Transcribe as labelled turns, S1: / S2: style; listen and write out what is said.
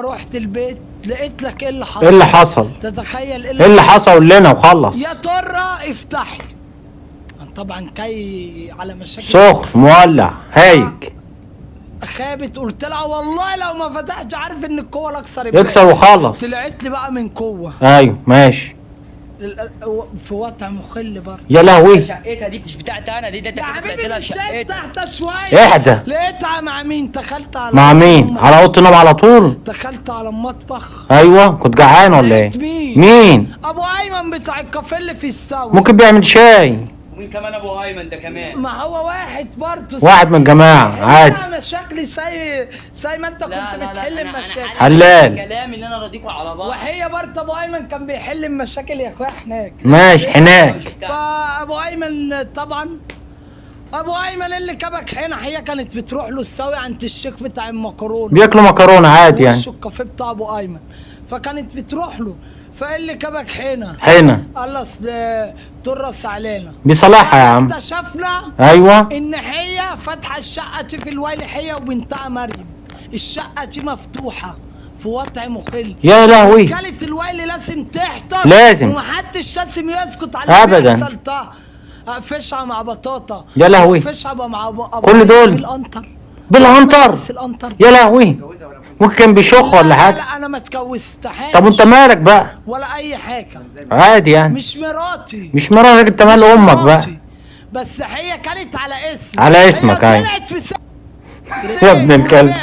S1: رحت البيت لقيت لك ايه اللي حصل؟
S2: ايه اللي حصل؟
S1: تتخيل
S2: ايه اللي حصل؟ قول لنا وخلص.
S1: يا ترى افتحي. طبعا كي على مشاكل
S2: سخن مولع هايج.
S1: خابت. قلت لها والله لو ما فتحتش عارف ان القوه الاكثر
S2: يكسر وخلص.
S1: طلعت لي بقى من قوه.
S2: ايوه ماشي.
S1: في وضع مخل برضه.
S2: يا لهوي.
S3: شقتها دي مش بتاعتي انا، دي انت
S1: يا حبيبي مش شايف تحت شويه.
S2: اهدى.
S1: لقيتها مع مين؟ دخلت على
S2: مع مين؟ على اوضه النوم على طول؟
S1: دخلت على المطبخ.
S2: ايوه كنت جعان ولا ايه؟ مين؟
S1: ابو ايمن بتاع الكافيه اللي في استوى.
S2: ممكن بيعمل شاي.
S3: ومين كمان ابو ايمن ده كمان؟
S1: ما هو واحد برضه.
S2: واحد من الجماعه عادي.
S1: مشاكلي زي ما انت كنت بتحل المشاكل.
S2: حلال.
S3: كلامي ان انا راضيكوا على بعض.
S1: وهي برضه ابو ايمن كان بيحل المشاكل يا اخويا هناك.
S2: ماشي هناك.
S1: فابو ايمن طبعا ابو ايمن اللي كبك هنا هي كانت بتروح له الساوي عند الشيخ بتاع المكرونه.
S2: بياكلوا مكرونه عادي يعني.
S1: الكافيه بتاع ابو ايمن. فكانت بتروح له. فايه اللي كبك هنا؟ قال اصل ترس علينا.
S2: بيصلحها يا عم.
S1: اكتشفنا
S2: ايوه
S1: ان هي فاتحه الشقه دي في الويل، هي وبنتها مريم. الشقه دي مفتوحه في وضع مخل.
S2: يا لهوي.
S1: وكالة الويل لازم تحضر.
S2: لازم.
S1: ومحدش لازم يسكت على
S2: ابدا.
S1: فشعه مع بطاطا.
S2: يا لهوي.
S1: فشعه مع
S2: كل دول
S1: بالقنطر.
S2: بالعنطر. يا لهوي. ممكن كان بيشخ ولا حاجه؟
S1: لا انا ما اتجوزتهاش.
S2: طب وانت مالك بقى؟
S1: ولا اي حاجه.
S2: عادي يعني.
S1: مش مراتي.
S2: مش مراتك انت، مال امك بقى.
S1: بس هي كانت على اسمي.
S2: على اسمك ايوه.
S1: هي طلعت في
S2: يا ابن الكلب.